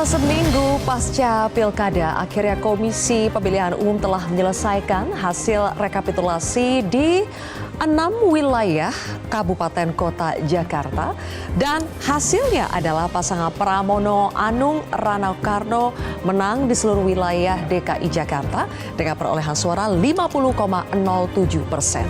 Seminggu pasca Pilkada, akhirnya Komisi Pemilihan Umum telah menyelesaikan hasil rekapitulasi di 6 wilayah Kabupaten Kota Jakarta. Dan hasilnya adalah pasangan Pramono Anung Rano-Karno menang di seluruh wilayah DKI Jakarta dengan perolehan suara 50,07%.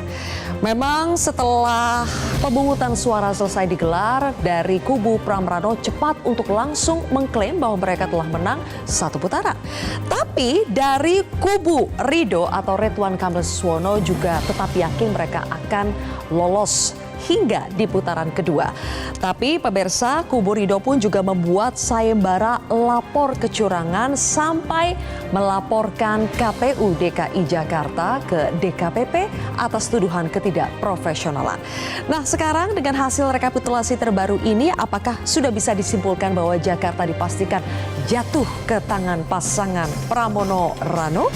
Memang setelah pemungutan suara selesai digelar, dari kubu Pramrano cepat untuk langsung mengklaim bahwa mereka telah menang satu putaran. Tapi dari kubu Ridho atau Ridwan Kamil Suswono juga tetap yakin mereka akan lolos hingga di putaran kedua. Tapi pemirsa, kubu Ridho pun juga membuat sayembara lapor kecurangan sampai melaporkan KPU DKI Jakarta ke DKPP atas tuduhan ketidakprofesionalan. Nah, sekarang dengan hasil rekapitulasi terbaru ini, apakah sudah bisa disimpulkan bahwa Jakarta dipastikan jatuh ke tangan pasangan Pramono Rano?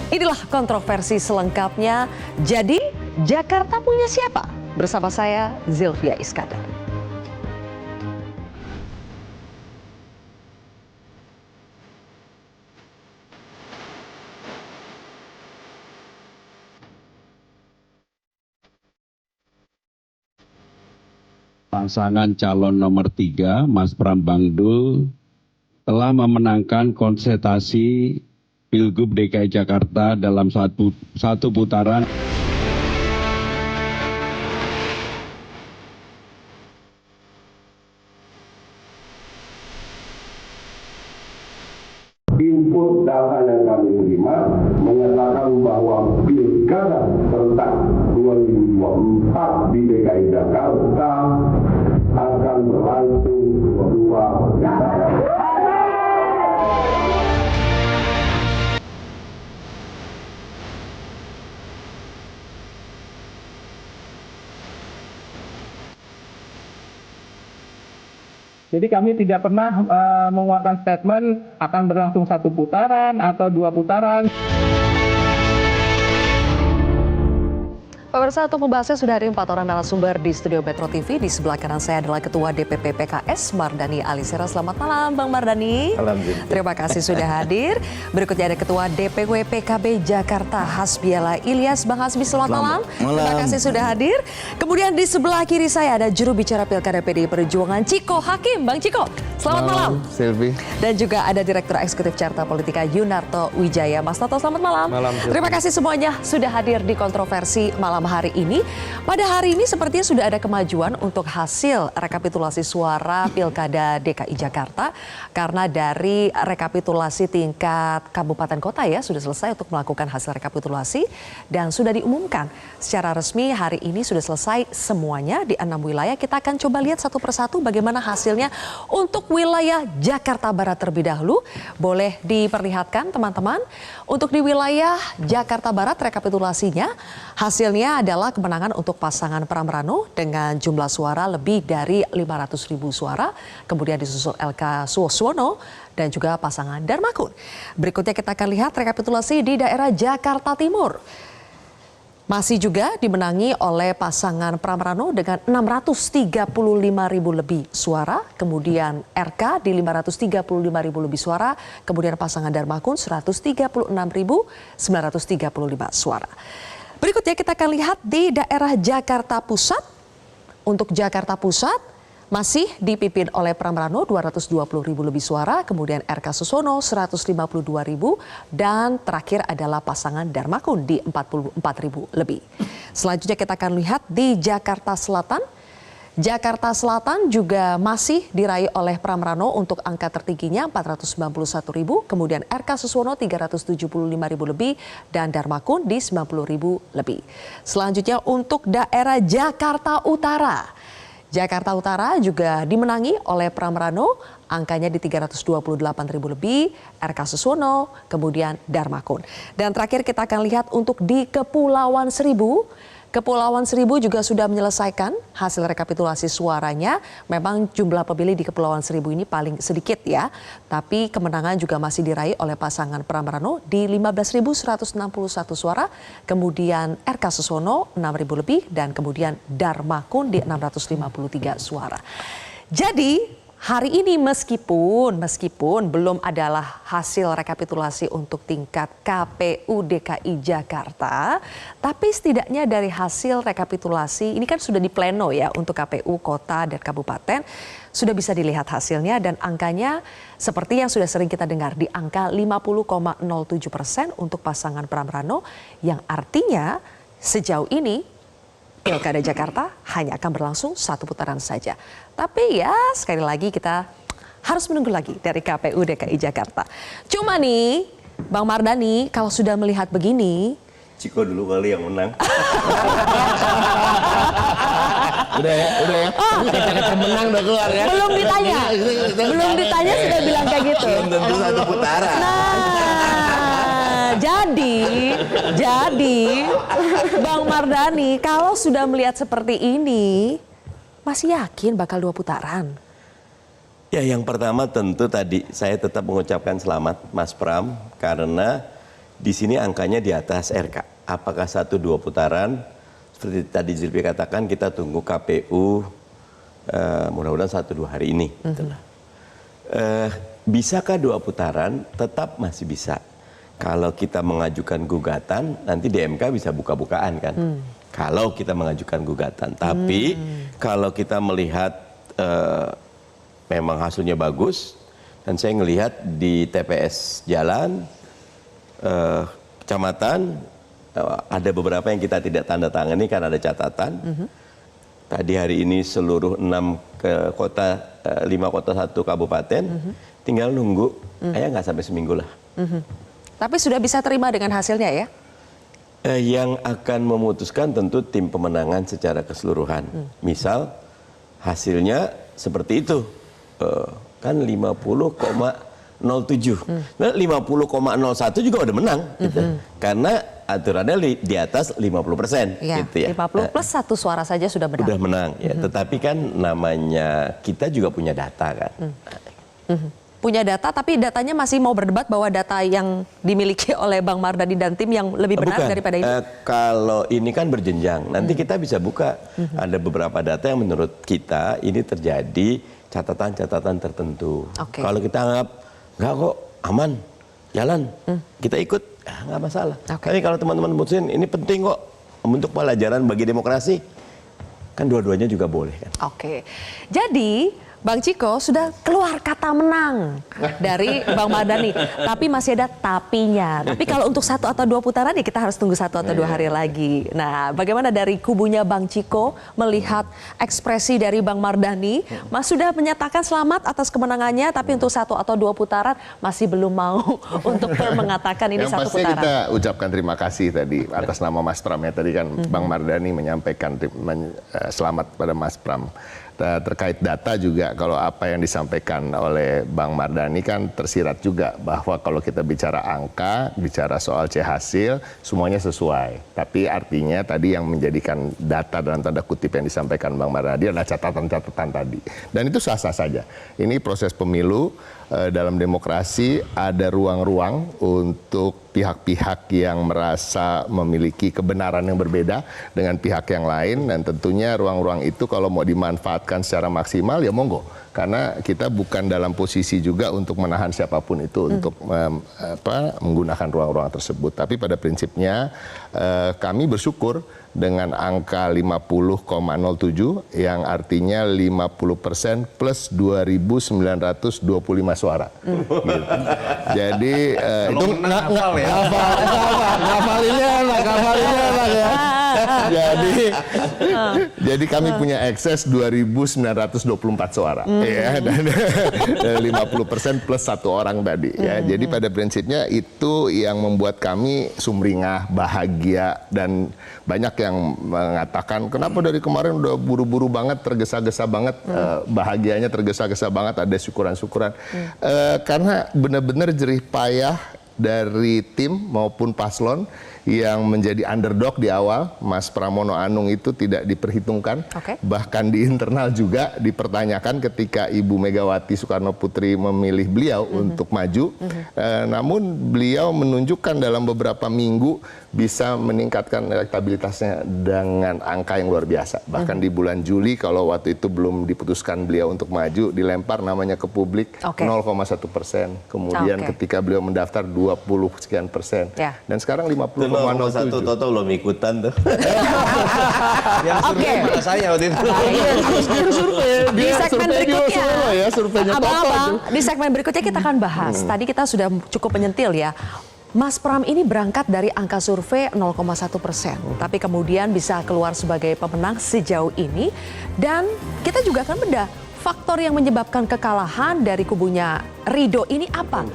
Inilah kontroversi selengkapnya. Jadi, Jakarta punya siapa? Bersama saya, Zilvia Iskandar. Pasangan calon nomor 3, Mas Pram Bangdul, telah memenangkan konsultasi Pilgub DKI Jakarta dalam satu putaran. Input data yang kami terima menyatakan bahwa pilkada serentak 2024 di DKI Jakarta akan berlangsung 2 putaran. Jadi kami tidak pernah mengeluarkan statement akan berlangsung satu putaran atau 2 putaran. Pemirsa, untuk membahasnya sudah ada 4 orang narasumber di studio Metro TV. Di sebelah kanan saya adalah Ketua DPP PKS Mardani Alisera. Selamat malam, Bang Mardani. Terima kasih sudah hadir. Berikutnya ada Ketua DPW PKB Jakarta Hasbiala Ilyas. Bang Hasbi, selamat malam. Terima kasih sudah hadir. Kemudian di sebelah kiri saya ada juru bicara Pilkada PDI Perjuangan Ciko Hakim. Bang Ciko, selamat malam. Silvi. Dan juga ada Direktur Eksekutif Carta Politika Yunarto Wijaya. Mas Toto, selamat malam. Terima kasih semuanya sudah hadir di kontroversi malam hari ini. Pada hari ini sepertinya sudah ada kemajuan untuk hasil rekapitulasi suara Pilkada DKI Jakarta, karena dari rekapitulasi tingkat kabupaten kota ya sudah selesai untuk melakukan hasil rekapitulasi dan sudah diumumkan secara resmi hari ini sudah selesai semuanya di 6 wilayah. Kita akan coba lihat satu persatu bagaimana hasilnya untuk wilayah Jakarta Barat terlebih dahulu. Boleh diperlihatkan teman-teman. Untuk di wilayah Jakarta Barat rekapitulasinya hasilnya adalah kemenangan untuk pasangan Pramrano dengan jumlah suara lebih dari 500.000 suara. Kemudian disusul LK Suswono dan juga pasangan Darmakun. Berikutnya kita akan lihat rekapitulasi di daerah Jakarta Timur. Masih juga dimenangi oleh pasangan Pramrano dengan 635.000 lebih suara. Kemudian RK di 535.000 lebih suara. Kemudian pasangan Darmakun 136.935 suara. Berikutnya kita akan lihat di daerah Jakarta Pusat. Untuk Jakarta Pusat masih dipimpin oleh Pramrano 220.000 lebih suara, kemudian RK Suswono 152.000 dan terakhir adalah pasangan Darmakun di 44.000 lebih. Selanjutnya kita akan lihat di Jakarta Selatan. Jakarta Selatan juga masih diraih oleh Pramrano untuk angka tertingginya 491.000, kemudian RK Suswono 375.000 lebih dan Darmakun di 90.000 lebih. Selanjutnya untuk daerah Jakarta Utara. Jakarta Utara juga dimenangi oleh Pramrano, angkanya di 328.000 lebih, RK Suswono, kemudian Darmakun. Dan terakhir kita akan lihat untuk di Kepulauan Seribu. Kepulauan Seribu juga sudah menyelesaikan hasil rekapitulasi suaranya. Memang jumlah pemilih di Kepulauan Seribu ini paling sedikit ya. Tapi kemenangan juga masih diraih oleh pasangan Pramrano di 15.161 suara. Kemudian RK Suswono 6.000 lebih dan kemudian Darmakun di 653 suara. Jadi hari ini meskipun belum adalah hasil rekapitulasi untuk tingkat KPU DKI Jakarta, tapi setidaknya dari hasil rekapitulasi ini kan sudah di pleno ya untuk KPU kota dan kabupaten, sudah bisa dilihat hasilnya dan angkanya seperti yang sudah sering kita dengar di angka 50,07% untuk pasangan Pramrano, yang artinya sejauh ini Pilkada Jakarta hanya akan berlangsung 1 putaran saja. Tapi ya sekali lagi kita harus menunggu lagi dari KPU DKI Jakarta. Cuma nih Bang Mardhani kalau sudah melihat begini. Ciko dulu kali yang menang. Udah ya. Kata-kata menang udah keluar ya. Belum ditanya sudah bilang kayak gitu. Belum tentu 1 putaran. Jadi Bang Mardhani kalau sudah melihat seperti ini masih yakin bakal 2 putaran? Ya, yang pertama tentu tadi saya tetap mengucapkan selamat Mas Pram karena di sini angkanya di atas RK. Apakah 1-2 putaran? Seperti tadi Zilpi katakan, kita tunggu KPU mudah-mudahan 1-2 hari ini. Bisakah 2 putaran? Tetap masih bisa. Kalau kita mengajukan gugatan, nanti di MK bisa buka-bukaan kan. Kalau kita mengajukan gugatan. Tapi kalau kita melihat memang hasilnya bagus, dan saya ngelihat di TPS jalan, kecamatan, ada beberapa yang kita tidak tanda tangani kan ada catatan. Tadi hari ini seluruh 5 kota 1 kabupaten, tinggal nunggu, nggak sampai seminggu lah. Tapi sudah bisa terima dengan hasilnya ya? Yang akan memutuskan tentu tim pemenangan secara keseluruhan. Misal hasilnya seperti itu, kan 50,07. Nah, 50,01 juga udah menang. Gitu. Karena aturannya di atas 50%. Ya, gitu ya. 50 plus 1 suara saja sudah menang. Udah menang. Ya. Tetapi kan namanya kita juga punya data kan. Punya data, tapi datanya masih mau berdebat bahwa data yang dimiliki oleh Bang Mardhani dan tim yang lebih benar daripada ini? Kalau ini kan berjenjang, nanti kita bisa buka. Ada beberapa data yang menurut kita ini terjadi catatan-catatan tertentu. Kalau kita anggap, enggak kok, aman, jalan, kita ikut, nggak masalah. Tapi kalau teman-teman mutusin, ini penting kok untuk pelajaran bagi demokrasi, kan dua-duanya juga boleh kan. Jadi Bang Ciko sudah keluar kata menang dari Bang Mardhani, tapi masih ada tapinya. Tapi kalau untuk 1 atau 2 putaran ya kita harus tunggu 1 atau 2 hari lagi. Nah, bagaimana dari kubunya Bang Ciko melihat ekspresi dari Bang Mardhani? Mas sudah menyatakan selamat atas kemenangannya, tapi untuk 1 atau 2 putaran masih belum mau untuk mengatakan ini 1 putaran. Yang pasti kita ucapkan terima kasih tadi atas nama Mas Pram ya. Tadi kan Bang Mardhani menyampaikan selamat pada Mas Pram. Terkait data juga, kalau apa yang disampaikan oleh Bang Mardhani kan tersirat juga bahwa kalau kita bicara angka, bicara soal hasil, semuanya sesuai. Tapi artinya tadi yang menjadikan data dalam tanda kutip yang disampaikan Bang Mardhani adalah catatan-catatan tadi. Dan itu sah-sah saja. Ini proses pemilu, dalam demokrasi ada ruang-ruang untuk pihak-pihak yang merasa memiliki kebenaran yang berbeda dengan pihak yang lain, dan tentunya ruang-ruang itu kalau mau dimanfaatkan secara maksimal ya monggo, karena kita bukan dalam posisi juga untuk menahan siapapun itu untuk menggunakan ruang-ruang tersebut. Tapi pada prinsipnya kami bersyukur dengan angka 50,07 yang artinya 50% plus 2.925 suara. Gitu. Jadi itu ngafalinnya enak ya. Jadi kami punya ekses 2.924 suara ya, dan 50% plus 1 orang tadi ya. Jadi pada prinsipnya itu yang membuat kami sumringah, bahagia, dan banyak yang mengatakan kenapa dari kemarin udah buru-buru banget, tergesa-gesa banget, bahagianya tergesa-gesa banget, ada syukuran-syukuran. Karena benar-benar jerih payah dari tim maupun paslon yang menjadi underdog di awal, Mas Pramono Anung itu tidak diperhitungkan. Bahkan di internal juga dipertanyakan ketika Ibu Megawati Soekarno Putri memilih beliau untuk maju. Namun beliau menunjukkan dalam beberapa minggu bisa meningkatkan elektabilitasnya dengan angka yang luar biasa. Bahkan di bulan Juli kalau waktu itu belum diputuskan beliau untuk maju, dilempar namanya ke publik 0,1%. Kemudian ketika beliau mendaftar 20 sekian persen. Dan sekarang 50,07. Toto belum ikutan tuh. Yang survei mana saya waktu itu. Di segmen berikutnya, surveinya abang-abang, di segmen berikutnya kita akan bahas. Tadi kita sudah cukup menyentil ya. Mas Pram ini berangkat dari angka survei 0,1%, tapi kemudian bisa keluar sebagai pemenang sejauh ini. Dan kita juga akan bedah faktor yang menyebabkan kekalahan dari kubunya Ridho ini apa?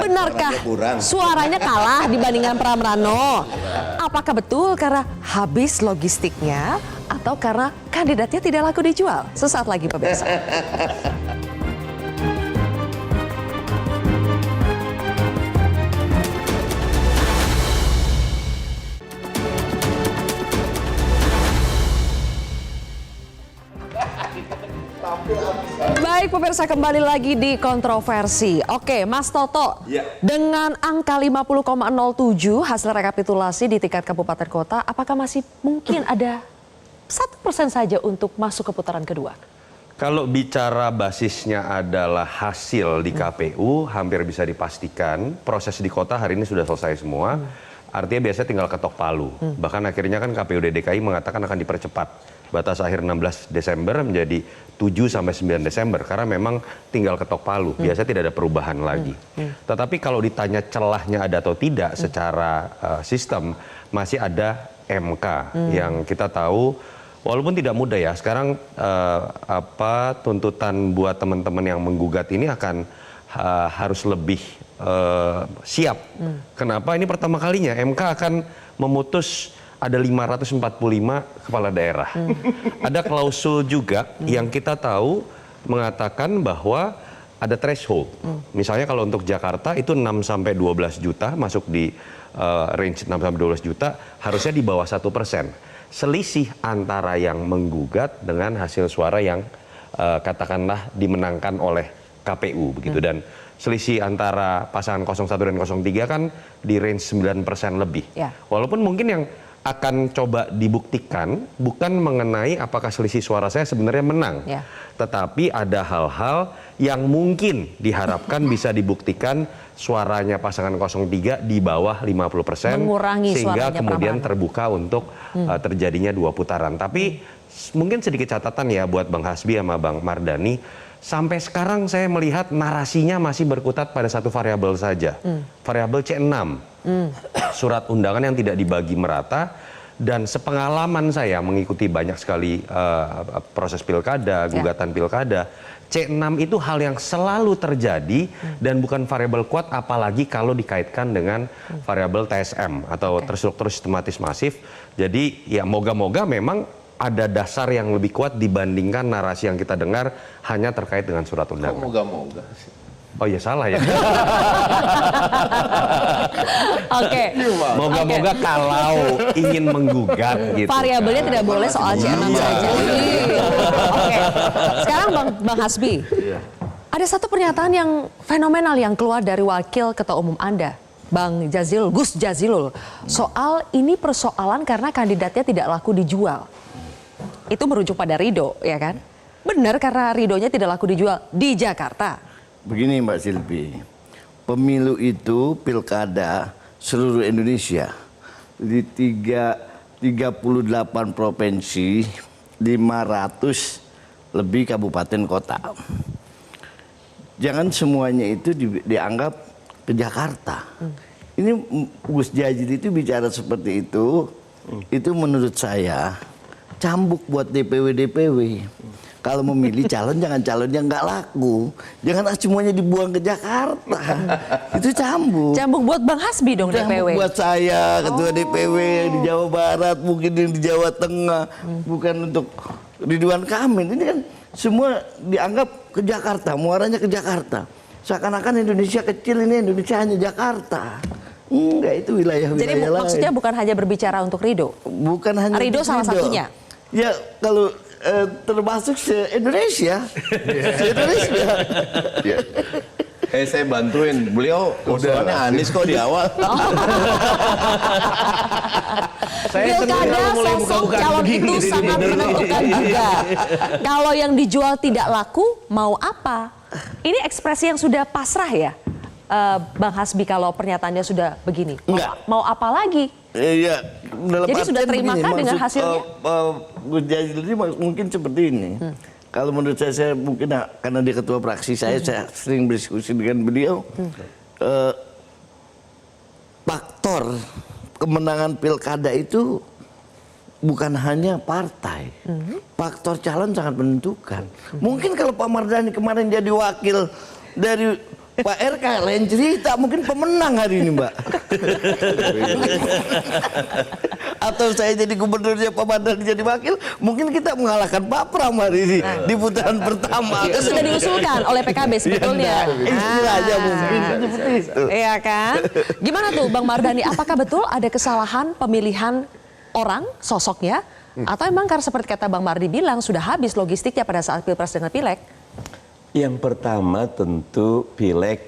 Benarkah suaranya kalah dibandingkan Pramrano? Apakah betul karena habis logistiknya atau karena kandidatnya tidak laku dijual? Sesaat lagi pemirsa. Baik pemirsa, kembali lagi di kontroversi. Oke, Mas Toto, dengan angka 50,07 hasil rekapitulasi di tingkat kabupaten kota, apakah masih mungkin ada 1% saja untuk masuk ke putaran kedua? Kalau bicara basisnya adalah hasil di KPU, hampir bisa dipastikan proses di kota hari ini sudah selesai semua. Artinya biasanya tinggal ketok palu. Bahkan akhirnya kan KPUD DKI mengatakan akan dipercepat. Batas akhir 16 Desember menjadi 7 sampai 9 Desember karena memang tinggal ketok palu. Biasanya tidak ada perubahan lagi. Tetapi kalau ditanya celahnya ada atau tidak secara sistem, masih ada MK yang kita tahu walaupun tidak mudah ya. Sekarang tuntutan buat teman-teman yang menggugat ini akan harus lebih siap. Kenapa? Ini pertama kalinya MK akan memutus ada 545 kepala daerah. Ada klausul juga yang kita tahu mengatakan bahwa ada threshold. Misalnya kalau untuk Jakarta itu 6 sampai 12 juta masuk di range 6 sampai 12 juta harusnya di bawah 1%. Selisih antara yang menggugat dengan hasil suara yang katakanlah dimenangkan oleh KPU begitu. Dan selisih antara pasangan 01 dan 03 kan di range 9% lebih. Walaupun mungkin yang akan coba dibuktikan bukan mengenai apakah selisih suara saya sebenarnya menang. Tetapi ada hal-hal yang mungkin diharapkan bisa dibuktikan suaranya pasangan 03 di bawah 50%. Mengurangi sehingga kemudian Pramrano terbuka untuk terjadinya 2 putaran. Tapi mungkin sedikit catatan ya buat Bang Hasbi sama Bang Mardani. Sampai sekarang saya melihat narasinya masih berkutat pada satu variabel saja. Variabel C6. Surat undangan yang tidak dibagi merata. Dan sepengalaman saya mengikuti banyak sekali proses pilkada, gugatan pilkada. C6 itu hal yang selalu terjadi dan bukan variabel kuat apalagi kalau dikaitkan dengan variabel TSM atau terstruktur sistematis masif. Jadi ya moga-moga memang ada dasar yang lebih kuat dibandingkan narasi yang kita dengar hanya terkait dengan surat undangan. Moga-moga sih. Oh ya salah ya. Moga-moga kalau ingin menggugat gitu. Variabelnya tidak boleh soal C6 saja. Oke. Sekarang Bang Hasbi. Ada satu pernyataan yang fenomenal yang keluar dari wakil ketua umum Anda, Bang Jazilul, Gus Jazilul. Soal ini persoalan karena kandidatnya tidak laku dijual. Itu merujuk pada Ridho, ya kan? Benar karena Ridhonya tidak laku dijual di Jakarta. Begini Mbak Silvi, pemilu itu pilkada seluruh Indonesia di 38 provinsi, 500 lebih kabupaten kota. Jangan semuanya itu dianggap ke Jakarta. Ini Gus Jazil itu bicara seperti itu menurut saya cambuk buat DPW-DPW. Kalau memilih calon, jangan calon yang nggak laku. Jangan semuanya dibuang ke Jakarta. Itu cambuk. Cambuk buat Bang Hasbi dong cambuk DPW. Buat saya, ketua DPW di Jawa Barat, mungkin yang di Jawa Tengah. Bukan untuk Ridwan Kamil. Ini kan semua dianggap ke Jakarta, muaranya ke Jakarta. Seakan-akan Indonesia kecil, ini Indonesia hanya Jakarta. Enggak, itu wilayah-wilayah Jadi lain. maksudnya bukan hanya berbicara untuk Ridho? Bukan hanya Ridho untuk salah satunya? Ya, kalau termasuk se-Indonesia. Se-Indonesia. Ya. Saya bantuin beliau, usulnya Anies kok di awal. Pilkada sosok calon itu sangat menentukan juga. Kalau yang dijual tidak laku, mau apa? Ini ekspresi yang sudah pasrah ya, Bang Hasbi, kalau pernyataannya sudah begini. Enggak. Mau apa lagi? Iya, dalam Jadi sudah artian terimakah begini, dengan maksud, hasilnya? Gus Jazil ini mungkin seperti ini. Kalau menurut saya mungkin karena dia ketua fraksi saya sering berdiskusi dengan beliau. Faktor kemenangan pilkada itu bukan hanya partai. Faktor calon sangat menentukan. Mungkin kalau Pak Mardhani kemarin jadi wakil dari Pak RK, lain cerita, mungkin pemenang hari ini, Mbak. Atau saya jadi gubernurnya Pak Mardhani jadi wakil, mungkin kita mengalahkan Pak Pram hari ini di putaran pertama. Itu sudah diusulkan oleh PKB sebetulnya. Istilahnya mungkin seperti itu. Iya kan? Gimana tuh Bang Mardhani, apakah betul ada kesalahan pemilihan orang, sosoknya? Atau emang karena seperti kata Bang Mardi bilang, sudah habis logistiknya pada saat Pilpres dengan Pileg? Yang pertama tentu Pileg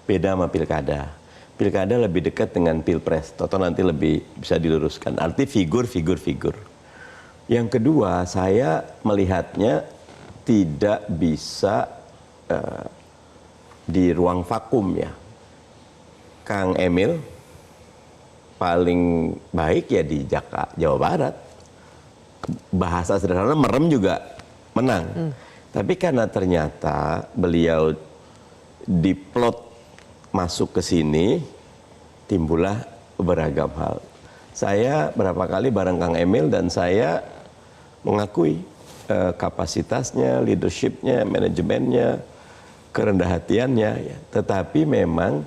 beda sama Pilkada. Pilkada lebih dekat dengan Pilpres, atau nanti lebih bisa diluruskan. Arti figur. Yang kedua, saya melihatnya tidak bisa di ruang vakum ya. Kang Emil paling baik ya di Jawa Barat. Bahasa sederhana merem juga menang. Tapi karena ternyata beliau diplot masuk ke sini, timbullah beragam hal. Saya berapa kali bareng Kang Emil dan saya mengakui kapasitasnya, leadershipnya, manajemennya, kerendah hatiannya. Ya. Tetapi memang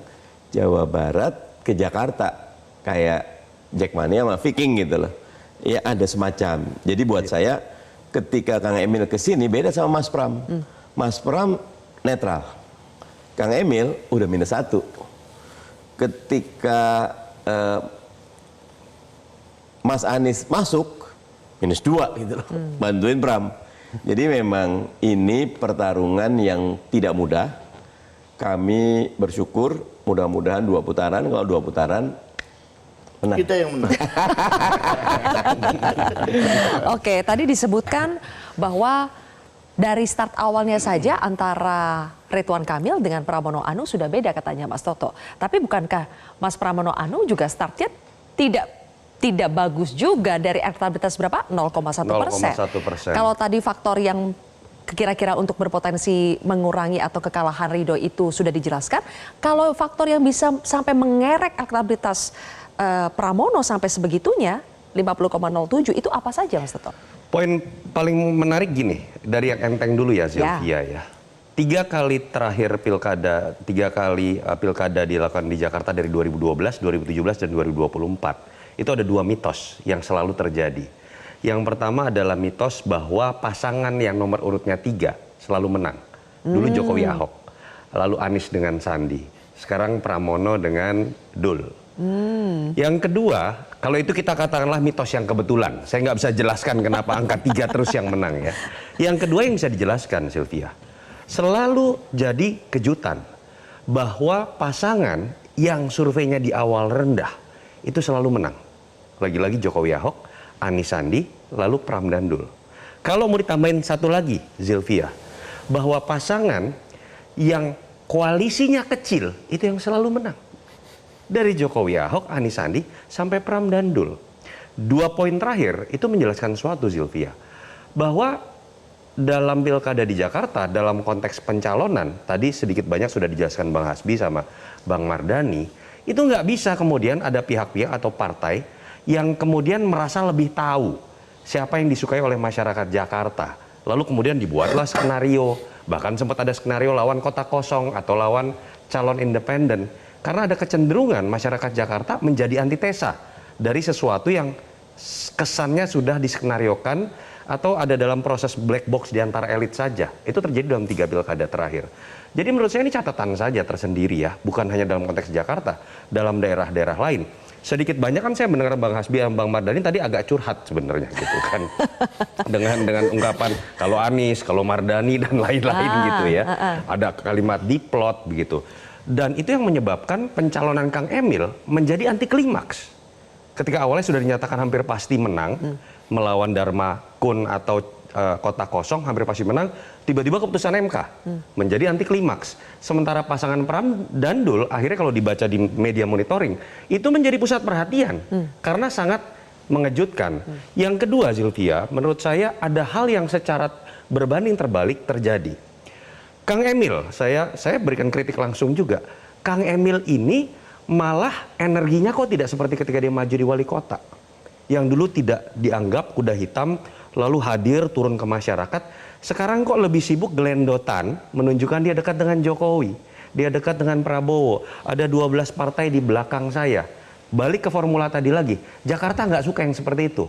Jawa Barat ke Jakarta kayak Jackmania sama Viking gitu loh. Ya ada semacam. Jadi buat saya ketika Kang Emil ke sini beda sama Mas Pram. Mas Pram netral. Kang Emil udah -1. Ketika Mas Anies masuk -2 gitu loh. Bantuin Pram. Jadi memang ini pertarungan yang tidak mudah. Kami bersyukur mudah-mudahan 2 putaran. Kalau 2 putaran menang. Kita yang menang. Oke, tadi disebutkan bahwa dari start awalnya saja antara Ridwan Kamil dengan Pramono Anung sudah beda katanya Mas Toto. Tapi bukankah Mas Pramono Anung juga startnya tidak bagus juga dari elektabilitas berapa? 0,1%. Kalau tadi faktor yang kira-kira untuk berpotensi mengurangi atau kekalahan Ridho itu sudah dijelaskan. Kalau faktor yang bisa sampai mengerek elektabilitas Pramono sampai sebegitunya 50,07 itu apa saja Mas Toto? Poin paling menarik gini, dari yang enteng dulu ya Sylvia ya. 3 kali terakhir pilkada, 3 kali pilkada dilakukan di Jakarta dari 2012, 2017 dan 2024. Itu ada 2 mitos yang selalu terjadi. Yang pertama adalah mitos bahwa pasangan yang nomor urutnya 3 selalu menang. Dulu Jokowi Ahok, lalu Anies dengan Sandi, sekarang Pramono dengan Dul. Yang kedua, kalau itu kita katakanlah mitos yang kebetulan. Saya nggak bisa jelaskan kenapa angka 3 terus yang menang ya. Yang kedua yang bisa dijelaskan Sylvia, selalu jadi kejutan bahwa pasangan yang surveinya di awal rendah itu selalu menang. Lagi-lagi Jokowi Ahok, Anies Sandi, lalu Pram dan Dul. Kalau mau ditambahin satu lagi Sylvia, bahwa pasangan yang koalisinya kecil itu yang selalu menang. Dari Jokowi Ahok, Anies Sandi, sampai Pram dan Dul. 2 poin terakhir itu menjelaskan suatu Sylvia. Bahwa dalam pilkada di Jakarta, dalam konteks pencalonan, tadi sedikit banyak sudah dijelaskan Bang Hasbi sama Bang Mardhani, itu nggak bisa kemudian ada pihak-pihak atau partai yang kemudian merasa lebih tahu siapa yang disukai oleh masyarakat Jakarta. Lalu kemudian dibuatlah skenario, bahkan sempat ada skenario lawan kota kosong atau lawan calon independen. Karena ada kecenderungan masyarakat Jakarta menjadi antitesa dari sesuatu yang kesannya sudah diskenariokan atau ada dalam proses black box di antara elit saja. Itu terjadi dalam 3 pilkada terakhir. Jadi menurut saya ini catatan saja tersendiri ya, bukan hanya dalam konteks Jakarta, dalam daerah-daerah lain. Sedikit banyak kan saya mendengar Bang Hasbi dan Bang Mardhani tadi agak curhat sebenarnya gitu kan. dengan ungkapan kalau Anies, kalau Mardhani dan lain-lain gitu ya. Ada kalimat diplot begitu. Dan itu yang menyebabkan pencalonan Kang Emil menjadi anti klimaks. Ketika awalnya sudah dinyatakan hampir pasti menang melawan Dharma Kun atau Kota Kosong, hampir pasti menang, tiba-tiba keputusan MK menjadi anti klimaks. Sementara pasangan Pram dan Dul akhirnya kalau dibaca di media monitoring itu menjadi pusat perhatian karena sangat mengejutkan. Yang kedua Zilvia, menurut saya ada hal yang secara berbanding terbalik terjadi. Kang Emil, saya berikan kritik langsung juga. Kang Emil ini malah energinya kok tidak seperti ketika dia maju di wali kota. Yang dulu tidak dianggap kuda hitam, lalu hadir turun ke masyarakat. Sekarang kok lebih sibuk gelendotan, menunjukkan dia dekat dengan Jokowi. Dia dekat dengan Prabowo. Ada 12 partai di belakang saya. Balik ke formula tadi lagi, Jakarta nggak suka yang seperti itu.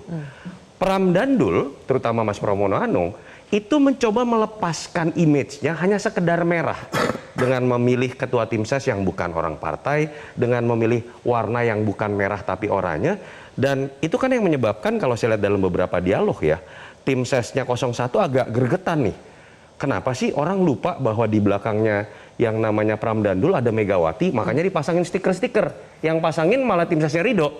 Pram dan Dul, terutama Mas Pramono Anung, itu mencoba melepaskan image-nya hanya sekedar merah. Dengan memilih ketua tim ses yang bukan orang partai, dengan memilih warna yang bukan merah tapi oranye. Dan itu kan yang menyebabkan kalau saya lihat dalam beberapa dialog ya, tim sesnya 01 agak gregetan nih. Kenapa sih orang lupa bahwa di belakangnya yang namanya Pram dan Dul ada Megawati, makanya dipasangin stiker-stiker. Yang pasangin malah tim sesnya Ridho.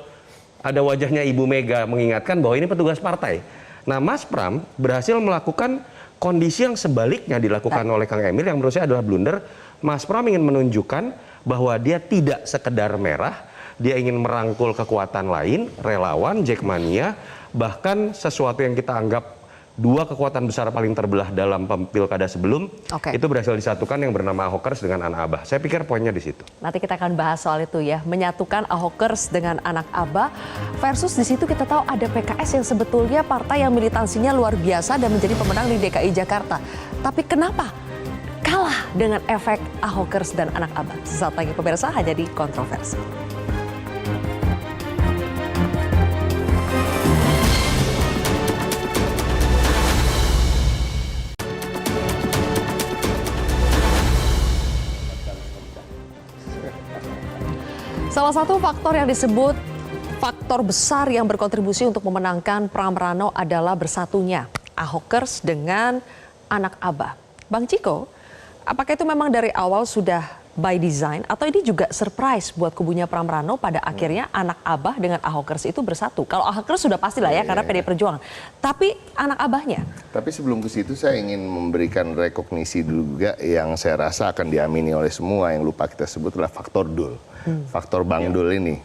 Ada wajahnya Ibu Mega mengingatkan bahwa ini petugas partai. Nah, Mas Pram berhasil melakukan kondisi yang sebaliknya dilakukan oleh Kang Emil yang menurut saya adalah blunder. Mas Pram ingin menunjukkan bahwa dia tidak sekedar merah, dia ingin merangkul kekuatan lain, relawan, Jackmania, bahkan sesuatu yang kita anggap dua kekuatan besar paling terbelah dalam pilkada sebelum, itu berhasil disatukan yang bernama Ahokers dengan Anak Abah. Saya pikir poinnya di situ. Nanti kita akan bahas soal itu ya, menyatukan Ahokers dengan Anak Abah versus di situ kita tahu ada PKS yang sebetulnya partai yang militansinya luar biasa dan menjadi pemenang di DKI Jakarta. Tapi kenapa kalah dengan efek Ahokers dan Anak Abah? Sesaat lagi pemirsa, hanya di Kontroversi. Salah satu faktor yang disebut faktor besar yang berkontribusi untuk memenangkan Pramrano adalah bersatunya Ahokers dengan Anak Abah. Bang Ciko, apakah itu memang dari awal sudah by design atau ini juga surprise buat kubunya Pramrano pada akhirnya Anak Abah dengan Ahokers itu bersatu? Kalau Ahokers sudah pasti lah ya karena PDI Perjuangan. Tapi Anak Abahnya? Tapi sebelum ke situ saya ingin memberikan rekognisi juga yang saya rasa akan diamini oleh semua yang lupa kita sebut adalah faktor Dul. Faktor Bang Dul ini.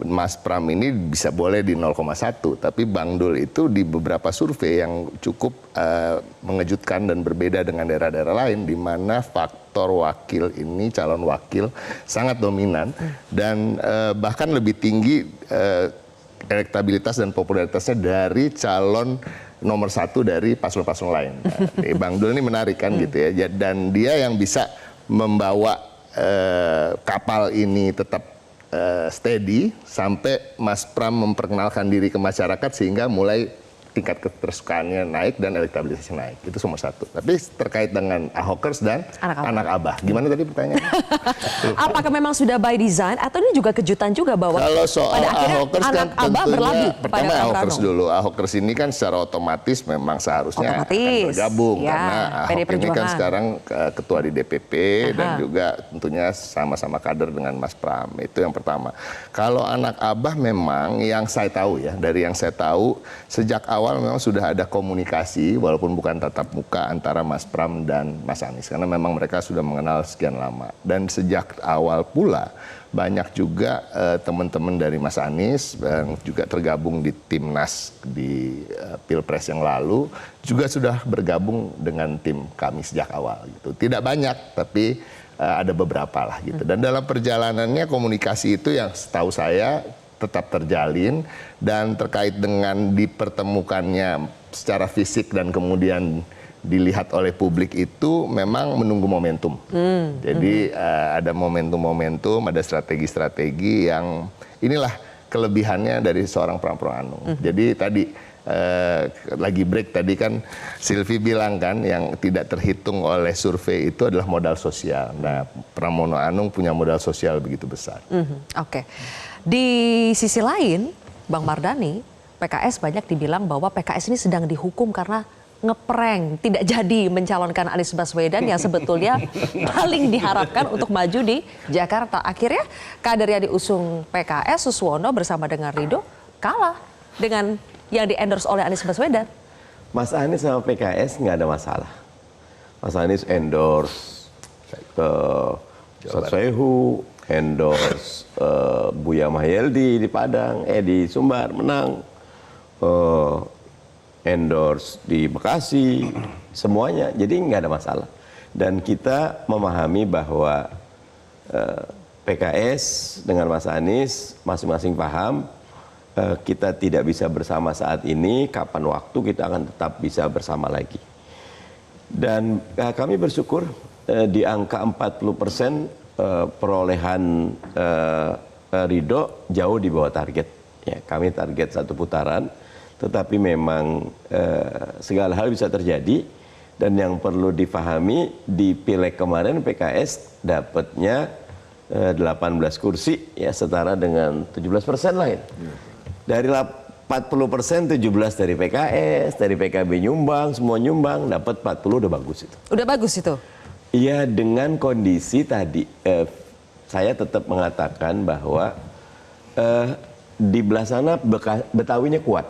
Mas Pram ini bisa boleh di 0,1, tapi Bang Dul itu di beberapa survei yang cukup mengejutkan dan berbeda dengan daerah-daerah lain, di mana faktor wakil ini, calon wakil, sangat dominan dan bahkan lebih tinggi elektabilitas dan popularitasnya dari calon nomor 1 dari paslon-paslon lain. Bang Dul ini menarik kan gitu ya, dan dia yang bisa membawa kapal ini tetap steady sampai Mas Pram memperkenalkan diri ke masyarakat sehingga mulai tingkat ketersukaannya naik dan elektabilitasnya naik. Itu nomor 1. Tapi terkait dengan Ahokers dan Anak Abah. Gimana tadi pertanyaannya? Apakah memang sudah by design atau ini juga kejutan juga bahwa kalau soal pada akhirnya Ahokers Anak kan Abah berlabuh pertama Ahokers dulu. Ahokers ini kan secara otomatis memang seharusnya akan bergabung ya, karena Ahok ini kan sekarang ketua di DPP dan juga tentunya sama-sama kader dengan Mas Pram. Itu yang pertama. Kalau Anak Abah memang yang saya tahu ya, dari yang saya tahu sejak awal memang sudah ada komunikasi walaupun bukan tatap muka antara Mas Pram dan Mas Anies karena memang mereka sudah mengenal sekian lama dan sejak awal pula banyak juga teman-teman dari Mas Anies yang juga tergabung di Timnas di Pilpres yang lalu juga sudah bergabung dengan tim kami sejak awal gitu. Tidak banyak tapi ada beberapa lah gitu dan dalam perjalanannya komunikasi itu yang setahu saya tetap terjalin dan terkait dengan dipertemukannya secara fisik dan kemudian dilihat oleh publik itu memang menunggu momentum. Jadi ada momentum-momentum, ada strategi-strategi yang inilah kelebihannya dari seorang Pram Anung. Jadi tadi lagi break tadi kan Silvi bilang kan yang tidak terhitung oleh survei itu adalah modal sosial. Nah, Pramono Anung punya modal sosial begitu besar. Oke. Di sisi lain, Bang Mardhani, PKS banyak dibilang bahwa PKS ini sedang dihukum karena ngeprank, tidak jadi mencalonkan Anies Baswedan yang sebetulnya paling diharapkan untuk maju di Jakarta. Akhirnya kader yang diusung PKS, Suswono bersama dengan Ridho, kalah dengan yang di-endorse oleh Anies Baswedan. Mas Anies sama PKS nggak ada masalah. Mas Anies endorse ke Satsehu, endorse Buya Mahyeldi di Padang, di Sumbar menang, endorse di Bekasi, semuanya. Jadi nggak ada masalah. Dan kita memahami bahwa PKS dengan Mas Anies masing-masing paham kita tidak bisa bersama saat ini, kapan waktu kita akan tetap bisa bersama lagi. Dan kami bersyukur di angka 40% perolehan Ridho jauh di bawah target. Ya, kami target 1 putaran, tetapi memang segala hal bisa terjadi. Dan yang perlu difahami di Pileg kemarin PKS dapatnya 18 kursi, ya setara dengan 17% lain. Dari 40%, 17 dari PKS, dari PKB nyumbang, semua nyumbang, dapat 40 udah bagus itu. Udah bagus itu? Iya, dengan kondisi tadi, saya tetap mengatakan bahwa di belah sana Betawinya kuat.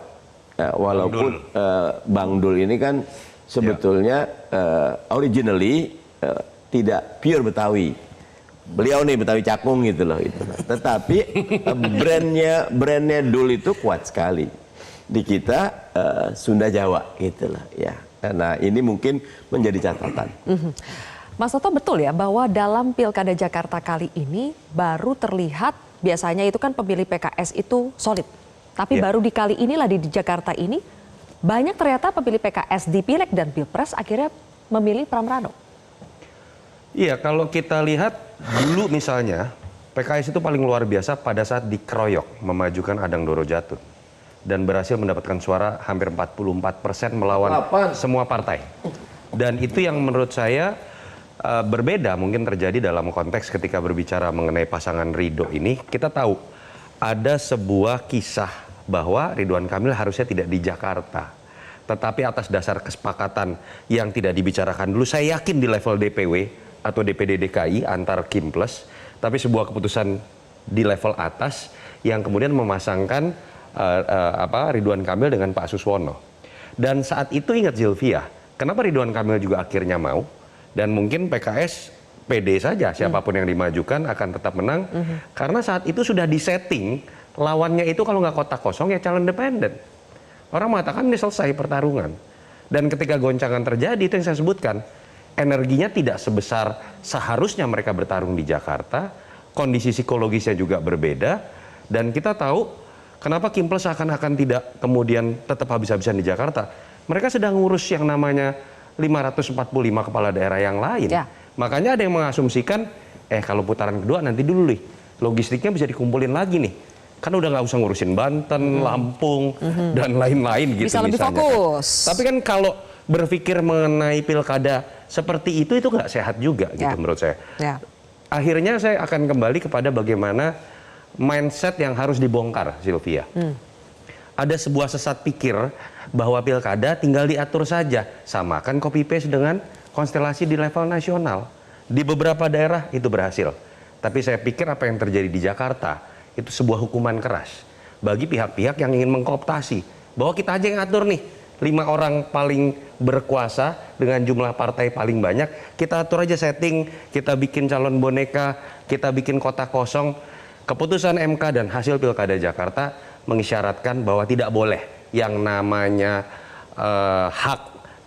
Nah, walaupun Bang Dul ini kan sebetulnya originally tidak pure Betawi. Beliau nih Betawi Cakung gitu loh itu. Tetapi brandnya Dul itu kuat sekali. Di kita Sunda Jawa gitu loh ya. Nah, ini mungkin menjadi catatan. Mas Toto, betul ya bahwa dalam Pilkada Jakarta kali ini baru terlihat, biasanya itu kan pemilih PKS itu solid. Tapi baru di kali inilah di Jakarta ini banyak ternyata pemilih PKS di Pileg dan Pilpres akhirnya memilih Pramrano. Iya, kalau kita lihat dulu misalnya PKS itu paling luar biasa pada saat dikeroyok memajukan Adang Doro Jatun dan berhasil mendapatkan suara hampir 44% melawan semua partai. Dan itu yang menurut saya berbeda mungkin terjadi dalam konteks ketika berbicara mengenai pasangan Ridho ini. Kita tahu ada sebuah kisah bahwa Ridwan Kamil harusnya tidak di Jakarta. Tetapi atas dasar kesepakatan yang tidak dibicarakan dulu, saya yakin di level DPW atau DPD DKI antar Kim Plus, tapi sebuah keputusan di level atas yang kemudian memasangkan Ridwan Kamil dengan Pak Suswono. Dan saat itu ingat Zilvia, kenapa Ridwan Kamil juga akhirnya mau, dan mungkin PKS pede saja siapapun yang dimajukan akan tetap menang, karena saat itu sudah disetting lawannya itu kalau nggak kotak kosong ya calon independen. Orang mengatakan ini selesai pertarungan. Dan ketika goncangan terjadi, itu yang saya sebutkan, energinya tidak sebesar seharusnya mereka bertarung di Jakarta, kondisi psikologisnya juga berbeda, dan kita tahu kenapa Kim Plus akan tidak kemudian tetap habis-habisan di Jakarta. Mereka sedang ngurus yang namanya 545 kepala daerah yang lain. Ya. Makanya ada yang mengasumsikan, kalau putaran kedua nanti dulu nih, logistiknya bisa dikumpulin lagi nih. Kan udah nggak usah ngurusin Banten, Lampung, dan lain-lain gitu. Bisa lebih fokus. Kan. Tapi kan kalau berpikir mengenai pilkada seperti itu nggak sehat juga gitu menurut saya. Ya. Akhirnya saya akan kembali kepada bagaimana mindset yang harus dibongkar, Sylvia. Ada sebuah sesat pikir bahwa pilkada tinggal diatur saja, samakan copy paste dengan konstelasi di level nasional. Di beberapa daerah itu berhasil. Tapi saya pikir apa yang terjadi di Jakarta itu sebuah hukuman keras bagi pihak-pihak yang ingin mengkooptasi bahwa kita aja yang atur nih 5 orang paling berkuasa dengan jumlah partai paling banyak, kita atur aja setting, kita bikin calon boneka, kita bikin kotak kosong. Keputusan MK dan hasil Pilkada Jakarta mengisyaratkan bahwa tidak boleh yang namanya hak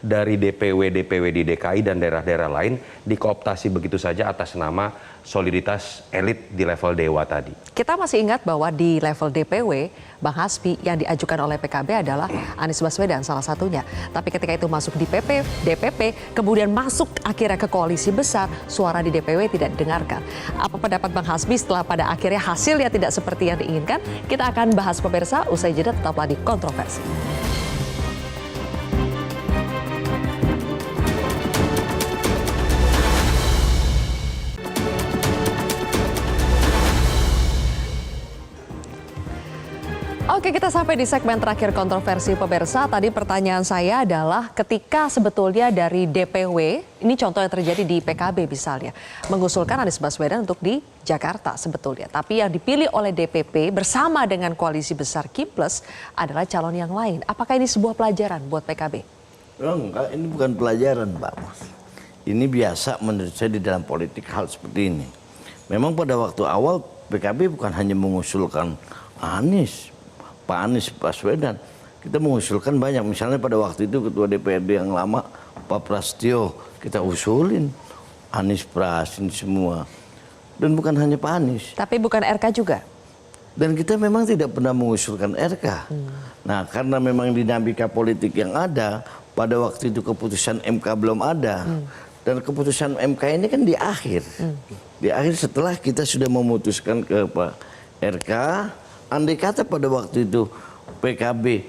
dari DPW di DKI dan daerah-daerah lain dikooptasi begitu saja atas nama soliditas elit di level dewa tadi. Kita masih ingat bahwa di level DPW, Bang Hasbi yang diajukan oleh PKB adalah Anies Baswedan salah satunya. Tapi ketika itu masuk di DPP, kemudian masuk akhirnya ke koalisi besar, suara di DPW tidak didengarkan. Apa pendapat Bang Hasbi setelah pada akhirnya hasilnya tidak seperti yang diinginkan? Kita akan bahas pemirsa, usai jeda tetaplah di Kontroversi. Oke, kita sampai di segmen terakhir kontroversi pemirsa. Tadi pertanyaan saya adalah ketika sebetulnya dari DPW, ini contoh yang terjadi di PKB misalnya, mengusulkan Anies Baswedan untuk di Jakarta sebetulnya. Tapi yang dipilih oleh DPP bersama dengan koalisi besar Kiples adalah calon yang lain. Apakah ini sebuah pelajaran buat PKB? Oh, enggak, ini bukan pelajaran, Pak Mas. Ini biasa menurut saya di dalam politik hal seperti ini. Memang pada waktu awal PKB bukan hanya mengusulkan Anies, Pak Anies Baswedan. Kita mengusulkan banyak. Misalnya pada waktu itu Ketua DPRD yang lama, Pak Prasetyo, kita usulin Anies Pras ini semua. Dan bukan hanya Pak Anies. Tapi bukan RK juga? Dan kita memang tidak pernah mengusulkan RK. Nah, karena memang dinamika politik yang ada, pada waktu itu keputusan MK belum ada. Dan keputusan MK ini kan di akhir. Di akhir setelah kita sudah memutuskan ke Pak RK, andai kata pada waktu itu PKB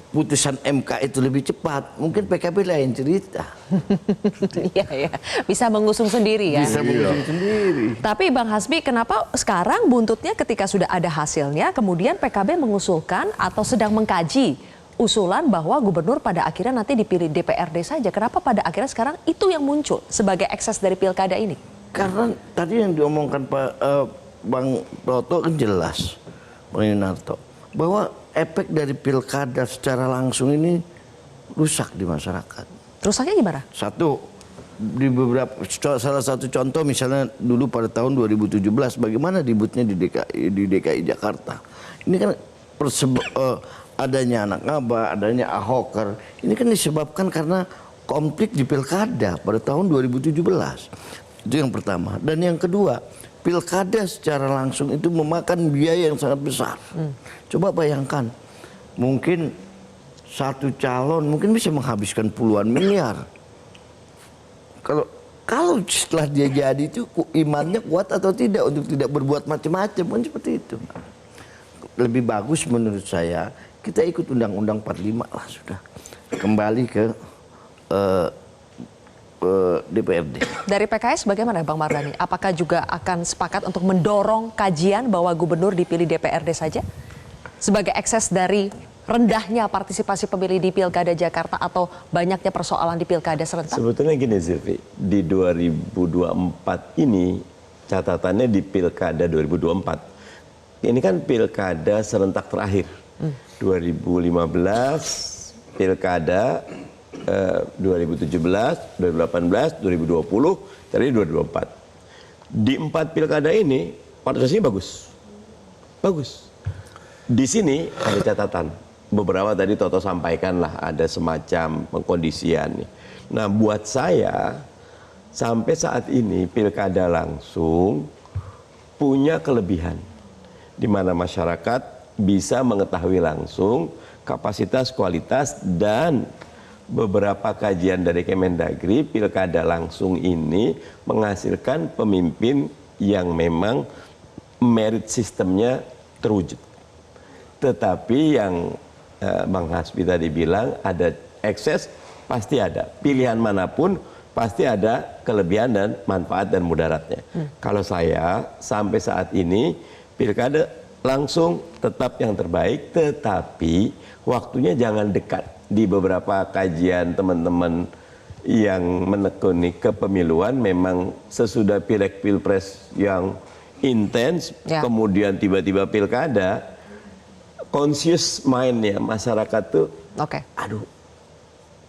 putusan MK itu lebih cepat, mungkin PKB lain cerita. Iya, ya. Bisa mengusung sendiri ya. Bisa mengusung sendiri. Tapi Bang Hasbi, kenapa sekarang buntutnya ketika sudah ada hasilnya, kemudian PKB mengusulkan atau sedang mengkaji usulan bahwa gubernur pada akhirnya nanti dipilih DPRD saja. Kenapa pada akhirnya sekarang itu yang muncul sebagai ekses dari pilkada ini? Karena tadi yang diomongkan Bang Proto kan jelas, Bang Yunarto, bahwa efek dari pilkada secara langsung ini rusak di masyarakat. Rusaknya gimana? Satu, di salah satu contoh misalnya dulu pada tahun 2017 bagaimana ributnya di DKI Jakarta. Ini kan adanya anak ngaba, adanya ahoker. Ini kan disebabkan karena konflik di pilkada pada tahun 2017. Itu yang pertama. Dan yang kedua, pilkada secara langsung itu memakan biaya yang sangat besar. Coba bayangkan, mungkin satu calon mungkin bisa menghabiskan puluhan miliar. Kalau setelah dia jadi itu imannya kuat atau tidak untuk tidak berbuat macam-macam, kan seperti itu. Lebih bagus menurut saya kita ikut Undang-Undang 45 lah sudah. Kembali ke DPRD. Dari PKS bagaimana Bang Mardhani? Apakah juga akan sepakat untuk mendorong kajian bahwa gubernur dipilih DPRD saja? Sebagai ekses dari rendahnya partisipasi pemilih di Pilkada Jakarta atau banyaknya persoalan di Pilkada serentak? Sebetulnya gini Zilvi, di 2024 ini catatannya di Pilkada 2024. Ini kan Pilkada serentak terakhir. 2015 Pilkada 2017, 2018, 2020, tadi 2024. Di 4 pilkada ini partisipasinya bagus. Bagus. Di sini ada catatan. Beberapa tadi Toto sampaikan lah ada semacam pengkondisian. Nah, buat saya sampai saat ini pilkada langsung punya kelebihan di mana masyarakat bisa mengetahui langsung kapasitas, kualitas, dan beberapa kajian dari Kemendagri, pilkada langsung ini menghasilkan pemimpin yang memang merit sistemnya terwujud. Tetapi yang Bang Hasbi tadi bilang ada ekses, pasti ada. Pilihan manapun pasti ada kelebihan dan manfaat dan mudaratnya. Kalau saya sampai saat ini pilkada langsung tetap yang terbaik, tetapi waktunya jangan dekat. Di beberapa kajian teman-teman yang menekuni kepemiluan memang sesudah pileg pilpres yang intens, kemudian tiba-tiba pilkada, conscious mindnya masyarakat tuh, aduh,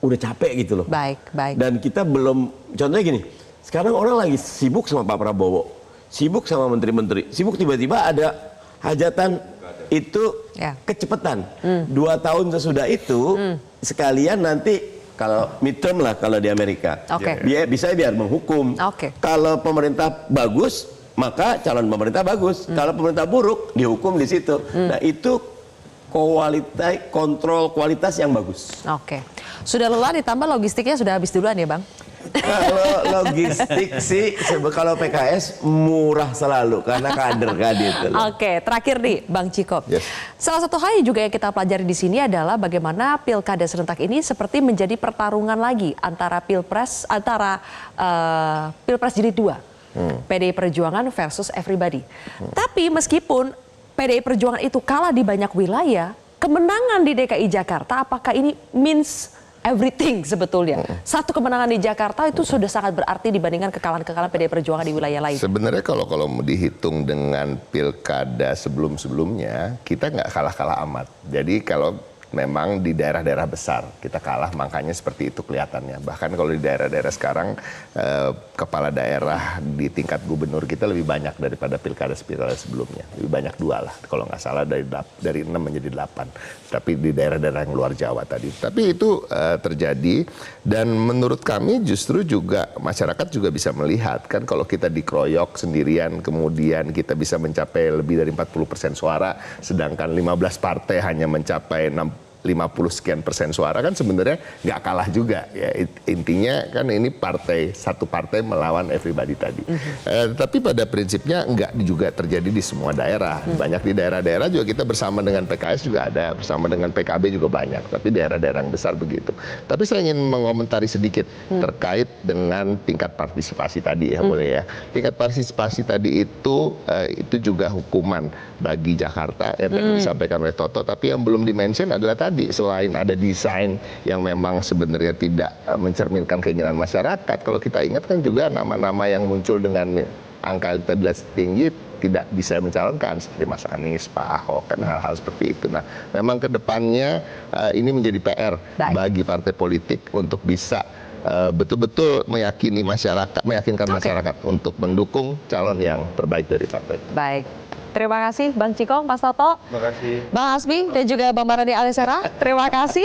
udah capek gitu loh. Baik. Dan kita belum, contohnya gini, sekarang orang lagi sibuk sama Pak Prabowo, sibuk sama menteri-menteri, sibuk tiba-tiba ada hajatan itu kecepatan. 2 tahun sesudah itu sekalian nanti kalau midterm lah kalau di Amerika. Bisa biar menghukum. Kalau pemerintah bagus, maka calon pemerintah bagus. Kalau pemerintah buruk, dihukum di situ. Nah, itu kontrol kualitas yang bagus. Sudah lelah ditambah logistiknya sudah habis duluan ya Bang? Kalau logistik sih, kalau PKS murah selalu karena kader gitu. Terakhir nih Bang Ciko. Salah satu hal juga yang kita pelajari di sini adalah bagaimana pilkada serentak ini seperti menjadi pertarungan lagi antara Pilpres Jilid 2, PDI Perjuangan versus Everybody. Tapi meskipun PDI Perjuangan itu kalah di banyak wilayah, kemenangan di DKI Jakarta apakah ini means everything sebetulnya? Satu kemenangan di Jakarta itu sudah sangat berarti dibandingkan kekalahan-kekalahan PDI Perjuangan di wilayah lain. Sebenarnya kalau mau dihitung dengan pilkada sebelum-sebelumnya, kita nggak kalah-kalah amat. Jadi kalau memang di daerah-daerah besar kita kalah, makanya seperti itu kelihatannya. Bahkan kalau di daerah-daerah sekarang kepala daerah di tingkat gubernur kita lebih banyak daripada pilkada sebelumnya. Lebih banyak 2 lah kalau nggak salah, dari 6 menjadi 8. Tapi di daerah-daerah yang luar Jawa tadi. Tapi itu terjadi, dan menurut kami justru juga masyarakat juga bisa melihat kan, kalau kita dikeroyok sendirian kemudian kita bisa mencapai lebih dari 40% suara, sedangkan 15 partai hanya mencapai 50 sekian persen suara, kan sebenarnya nggak kalah juga ya. Intinya kan ini satu partai melawan everybody tadi. Tapi pada prinsipnya nggak juga terjadi di semua daerah. Banyak di daerah-daerah juga kita bersama dengan PKS juga ada, bersama dengan PKB juga banyak. Tapi daerah-daerah yang besar begitu. Tapi saya ingin mengomentari sedikit terkait dengan tingkat partisipasi tadi ya, boleh ya. Tingkat partisipasi tadi itu juga hukuman bagi Jakarta yang tadi disampaikan oleh Toto. Tapi yang belum dimention adalah tadi, selain ada desain yang memang sebenarnya tidak mencerminkan keinginan masyarakat, kalau kita ingat kan juga nama-nama yang muncul dengan angka elektabilitas tinggi tidak bisa mencalonkan, seperti Mas Anies, Pak Ahok, kan hal-hal seperti itu. Nah, memang ke depannya ini menjadi PR bagi partai politik untuk bisa betul-betul meyakinkan masyarakat untuk mendukung calon yang terbaik dari partai. Baik. Terima kasih Bang Cikong, Mas Toto, Terima kasih. Bang Hasbi, dan juga Bang Mardhani Alisera. Terima kasih.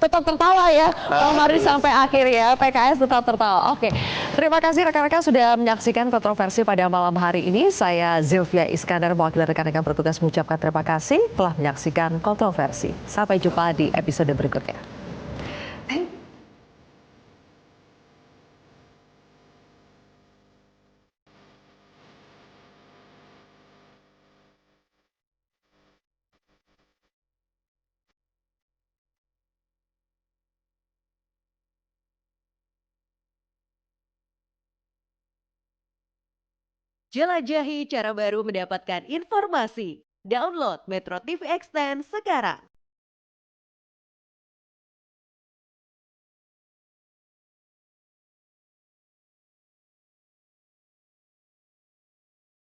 Tetap tertawa ya, Bang Mardhani sampai akhir ya, PKS tetap tertawa. Oke, terima kasih rekan-rekan sudah menyaksikan kontroversi pada malam hari ini. Saya Zilvia Iskandar, mewakili rekan-rekan bertugas mengucapkan terima kasih telah menyaksikan kontroversi. Sampai jumpa di episode berikutnya. Jelajahi cara baru mendapatkan informasi. Download Metro TV Extend sekarang.